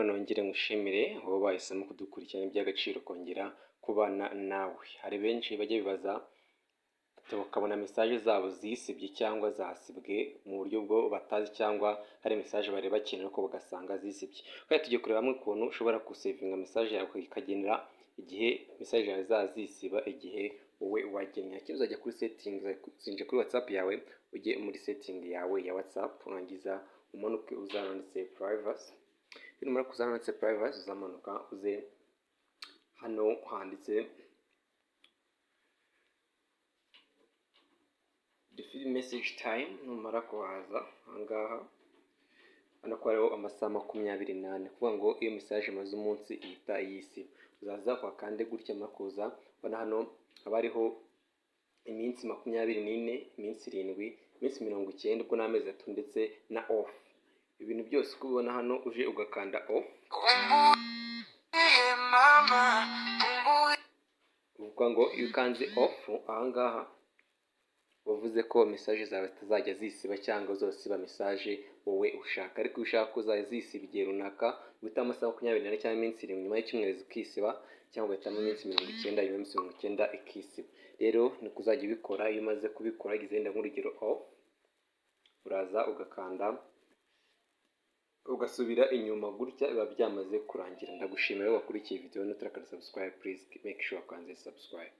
nongere ngushimire wowe wahisemo kudukurikirana iby'agaciro kongera kubana nawe. Hari benshi bajya bibaza bakabona mesaje zabo zisibye cyangwa zasibwe mu buryo bwo batazi cyangwa hari mesaje bari bakeneye ko bagasanga zisibye. Kandi tugiye kureba hamwe ukuntu ushobora gusevinga mesaje yawe ikagenera igihe mesaje yawe zazisiba igihe wowe wagennye. Uzajya kuri settings, uzinjira kuri WhatsApp yawe, ujye muri setting yawe ya WhatsApp, urangiza umanuke uzananditse privacy. Numara kuzananditse privacy uzamanuka uze hano handitse define message time. Numara kuhaza ahangaha hano ko hariho amasaha 24, kuvuga ngo iyo message imaze umunsi ihita yisiba. Uzaza kwa kande gutya makuza bana hano haba hariho iminsi 24, iminsi 7, iminsi 90 ubwo n'amezi 3 ndetse na off. Ibintu byose uko ubona hano uje ugakanda off, uvuga ngo iyo ukanze off ahangaha wavuze ko message zawe zitazajya zisiba cyangwa zosiba message wowe ushaka. Ariko ushaka kuzajya zisiba igihe runaka guhita amasaha 24 cyangwa iminsi 7 nyuma y'icyumweru zikisiba, cyangwa ugahita mu minsi 90 nyuma y'iminsi 90 ikisiba. Rero ni kuzajya ubikora. Iyo umaze kubikora gizenda nk'urugero off, uraza ugakanda ugasubira inyuma gutya biba byamaze kurangira. Ndagushimira wakurikiye video, nutaraka subscribe please make sure kwanze subscribe.